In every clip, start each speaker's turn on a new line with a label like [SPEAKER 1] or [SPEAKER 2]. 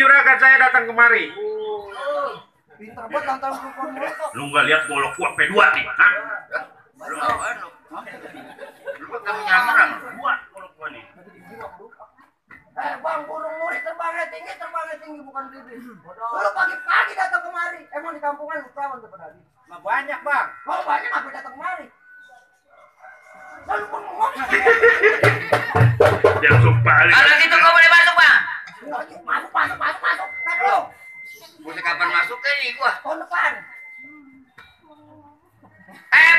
[SPEAKER 1] juragan saya datang kemari.
[SPEAKER 2] Pintar banget lantaran perempuan mereka.
[SPEAKER 1] Lu nggak lihat golok gua P2 nih? Hah? Lu kan nyamar gua golok gua nih.
[SPEAKER 2] Bang, burung murid terbangnya tinggi bukan bibir. Lu pagi-pagi datang kemari. Emang di kampungan lu kawan tuh pedali.
[SPEAKER 3] Banyak, Bang.
[SPEAKER 2] Kalau banyak apa datang kemari? Lalu pun ngomong.
[SPEAKER 1] Ya sumpah.
[SPEAKER 4] Kalau gitu kau boleh masuk, Bang.
[SPEAKER 2] Masuk. Tak lu.
[SPEAKER 4] Mesti kapan masuk nih gua?
[SPEAKER 2] Tahun depan.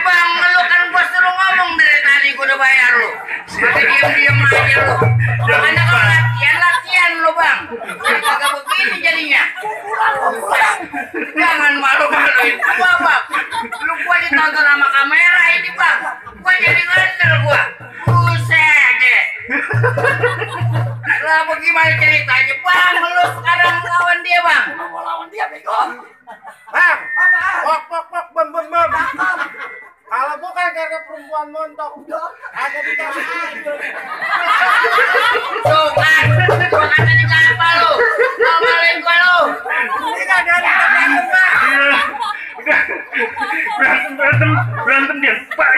[SPEAKER 4] Bang, lu kan gua suruh ngomong dari tadi, gua udah bayar lu. Masih diem aja lu. Makanya kalau latihan lu, Bang. Kagak begini jadinya.
[SPEAKER 2] Pulang.
[SPEAKER 4] Jangan malu-maluin gua, Bang. Lu gua ditonton sama kamera ini, Bang. Gua jadi ngandel gua. Buset deh. Lah bagaimana ceritanya, Bang? Lu sekarang lawan dia, Bang.
[SPEAKER 2] Mau lawan dia, bego.
[SPEAKER 3] Bang,
[SPEAKER 2] Apaan?
[SPEAKER 3] bem. Kalau bukan karena perempuan montok, agak dikasih tidur.
[SPEAKER 4] Tuh kan, gua kata juga apa lu? Ngomelin gua lu.
[SPEAKER 3] Ini gak ada berantem, Bang.
[SPEAKER 1] Berantem dia. Pak.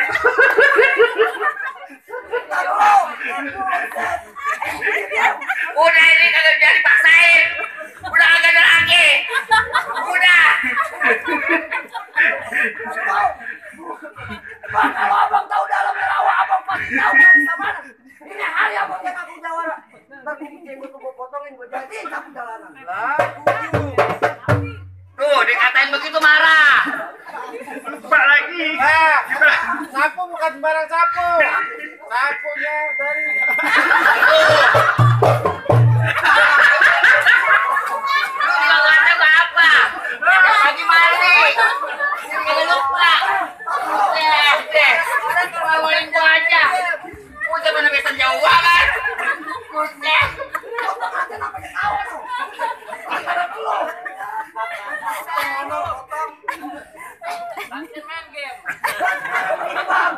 [SPEAKER 4] Udah ini kagak jadi paksain. Udah kagak ada lagi. Udah.
[SPEAKER 2] Bang, kalau abang tahu dalamnya rawa, abang pasti tahu nggak bisa mana. Ini hari abang yang aku jawara. Ntar gue jenggot gue potongin, gue jadiin sapu jalanan.
[SPEAKER 3] Lah, tujuh.
[SPEAKER 4] Tuh dikatain begitu marah.
[SPEAKER 1] Pak lagi.
[SPEAKER 3] Sapu bukan sembarang sapu. Sapunya dari...
[SPEAKER 4] Lu juga kata gak apa. Lagi mandi. Jangan lupa. Deh. Udah ngomongin gua aja. Udah mana bisa jauh kan? Buset.
[SPEAKER 2] Abang ngatain apa ketawa lu? Antara lu. Bang,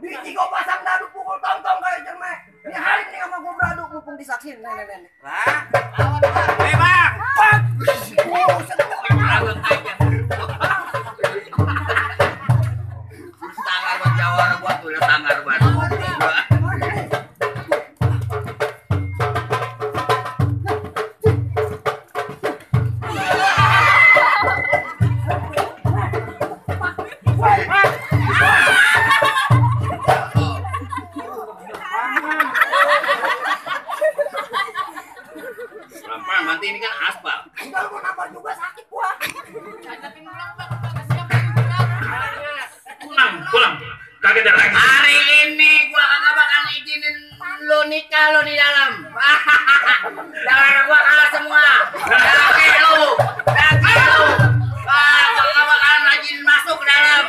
[SPEAKER 2] biji gua pasang dadu pukul tong-tong kayak jermek. Ini hari ini sama gua beradu mumpung disaksin nenek-nenek.
[SPEAKER 3] Lah, lawan, Bang. Bang.
[SPEAKER 2] Buset,
[SPEAKER 4] Abang aja. Tangar buat jawara gua tuh, tangar buat. Pelan-pelan, nanti ini kan aspal.
[SPEAKER 2] enggak lu mau nampar juga sakit gua.
[SPEAKER 1] Pulang. Kagak ada lagi.
[SPEAKER 4] Hari ini gua kagak bakal izinin lu nikah lu di dalam. Jangan gua kalah semua. Daki lu. Gua kagak bakal izinin masuk ke dalam.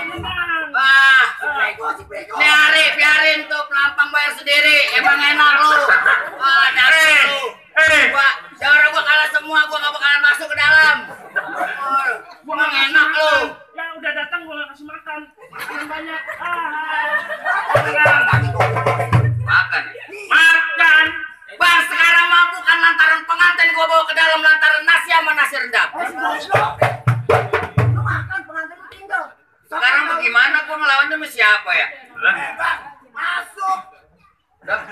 [SPEAKER 4] Ini hari biarin tuh pelampang bayar sendiri. Emang enak lu. Dari lu. Jangan gua kalah semua. Gua gak bakalan masuk ke dalam. Emang enak lu.
[SPEAKER 1] Yang udah datang gua gak kasih makan. Makan banyak.
[SPEAKER 4] Makan.
[SPEAKER 1] Makan.
[SPEAKER 4] Bang, sekarang mah bukan lantaran pengantin gua bawa ke dalam, lantaran nasi sama nasi rendang.
[SPEAKER 2] Lu makan pengantin lu tinggal.
[SPEAKER 4] Sekarang bagaimana gua ngelawannya sama siapa ya?
[SPEAKER 2] Bang, masuk.
[SPEAKER 4] Bang,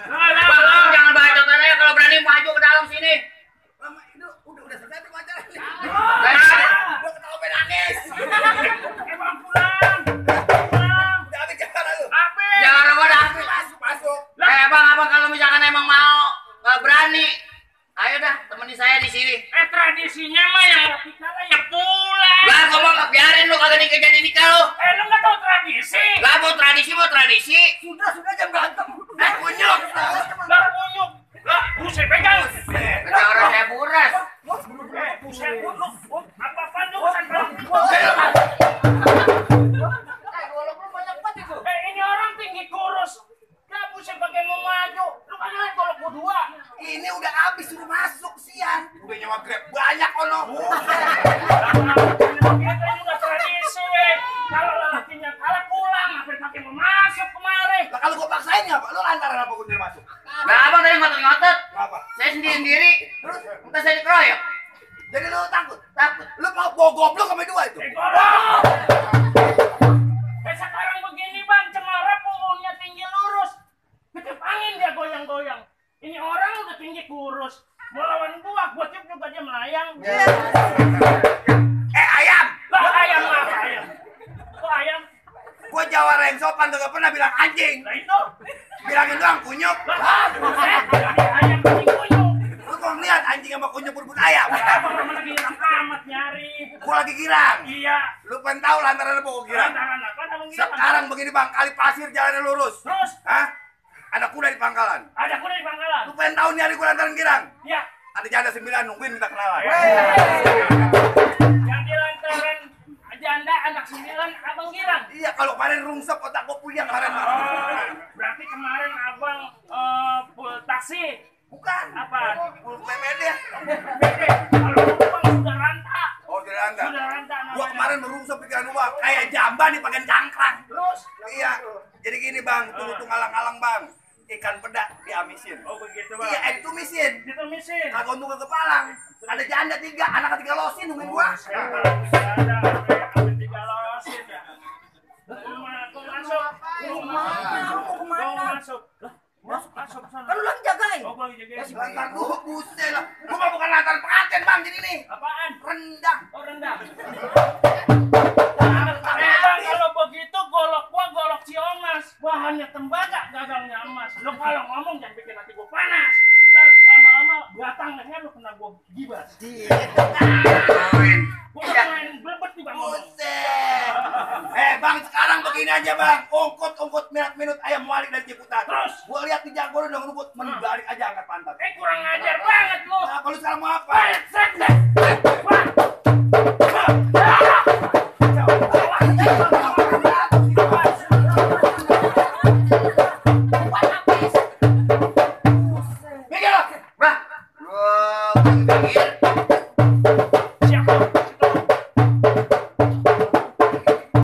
[SPEAKER 4] jangan bacot aja kalau berani maju ke dalam sini.
[SPEAKER 2] Lama itu udah selesai tuh pacaran nih.
[SPEAKER 4] Gua
[SPEAKER 2] ketawa pengen nangis.
[SPEAKER 1] Bang pulang.
[SPEAKER 2] Udah habis cara lu.
[SPEAKER 4] Jangan gua dah.
[SPEAKER 2] Masuk.
[SPEAKER 4] Bang, abang kalau misalkan emang mau nggak berani, ayo dah temani saya di sini.
[SPEAKER 1] Tradisinya mah yang lagi kalah ya pulang.
[SPEAKER 4] Lah, gua mau biarin lu kagak nikah jadi nikah lu.
[SPEAKER 1] Lu nggak tahu tradisi.
[SPEAKER 4] Lah, mau tradisi.
[SPEAKER 2] Sudah jam berantem.
[SPEAKER 4] Kunyuk.
[SPEAKER 1] Lah kunyuk. Lah buset pegang.
[SPEAKER 4] Ada orang saya buras.
[SPEAKER 1] Buset lu. Apa-apaan lu bukan. Ini orang tinggi kurus. Lah buset pakai mau maju. Lu kan lihat kalau gua dua.
[SPEAKER 2] Ini udah habis suruh masuk siang. Udah nyewa Grab banyak ono.
[SPEAKER 1] Kita juga tradisi. Kalau lelakinya kalah pulang, ngapain pakai mau masuk kemari?
[SPEAKER 2] Lah kalau gua paksain ya, Pak, lu lantaran apa gua masuk?
[SPEAKER 4] Lah, abang tadi ngotot-ngotot.
[SPEAKER 2] Apa?
[SPEAKER 4] Saya sendiri-sendiri. Entah saya dikeroyok.
[SPEAKER 2] Jadi lu takut. Lu mau bawa goblok sama dua itu.
[SPEAKER 1] Gorong. Kayak sekarang begini bang, cemara pohonnya tinggi lurus. Ketiup angin dia goyang-goyang. Ini orang udah tinggi kurus. Mau lawan gua cium juga dia melayang.
[SPEAKER 2] Ayam.
[SPEAKER 1] Lah ayam apa ayam? Kok ayam?
[SPEAKER 2] Gua Jawara yang sopan gak pernah bilang anjing.
[SPEAKER 1] Lah itu.
[SPEAKER 2] Bilangin doang kunyuk.
[SPEAKER 1] Lah, buset. Ayam kuning kunyuk.
[SPEAKER 2] Lu kok ngeliat anjing sama kunyuk berebut ayam?
[SPEAKER 1] Abang lagi girang amat nyari.
[SPEAKER 2] Gua lagi girang.
[SPEAKER 1] Iya.
[SPEAKER 2] Lu pengen tahu lantaran apa gua girang?
[SPEAKER 1] Lantaran apa abang girang?
[SPEAKER 2] Sekarang begini bang, kali pasir jalannya lurus.
[SPEAKER 1] Terus
[SPEAKER 2] Hah? Ada kuda di pangkalan.
[SPEAKER 1] ada kuda di pangkalan.
[SPEAKER 2] Lu pengen tahu nih hari gua lantaran girang?
[SPEAKER 1] Iya.
[SPEAKER 2] Ada janda 9 nungguin minta kenalan.
[SPEAKER 1] Yang di lantaran janda anak 9 abang girang.
[SPEAKER 2] Iya, kalau kemarin rungsep otak gua puyeng kemarin.
[SPEAKER 1] Oh, berarti kemarin abang full taksi.
[SPEAKER 2] Bukan.
[SPEAKER 1] Apa?
[SPEAKER 2] Full PPD ya.
[SPEAKER 1] Bebe, kalau abang sudah ranta.
[SPEAKER 2] Oh, tidak anda.
[SPEAKER 1] Sudah ranta namanya.
[SPEAKER 2] Gua kemarin merungsep pikiran gua kayak jamba dipakai cangkrang.
[SPEAKER 1] Terus?
[SPEAKER 2] Iya. Jadi gini bang, tunggu alang-alang bang. Ikan pedak diamisin.
[SPEAKER 1] Oh begitu bang.
[SPEAKER 2] Iya, ditumisin.
[SPEAKER 1] Ditumisin.
[SPEAKER 2] Kagak untuk ke kepalang. Ada janda 3, anak ketiga losin nungguin gua.
[SPEAKER 1] Siapa lagi ada? Sampai 3 losin ya. Mau masuk. Mau masuk. Masuk sana.
[SPEAKER 2] Kan lu lagi jagain.
[SPEAKER 1] Oh gua lagi jagain.
[SPEAKER 2] Lantar gua buset lah. Gua mah bukan lantar pengantin bang jadi nih.
[SPEAKER 1] Apaan?
[SPEAKER 2] Rendang.
[SPEAKER 1] Oh rendang. Bang, kalau begitu golok gua golok Ciomas. Bahannya tembaga, gagangnya emas. Lu kalau ngomong jangan bikin hati gua panas. Ntar lama-lama batang leher lu kena gua gibas. Gua main blebet nih bang.
[SPEAKER 2] Buset. Bang sekarang begini aja bang. Ungkut minut ayam balik dari Ciputat.
[SPEAKER 1] Terus?
[SPEAKER 2] Gua lihat di Jagoan udah ngebut, balik aja angkat pantat.
[SPEAKER 1] Kurang ajar banget lu.
[SPEAKER 2] Nah, kalau sekarang mau apa?
[SPEAKER 1] Brengsek dah.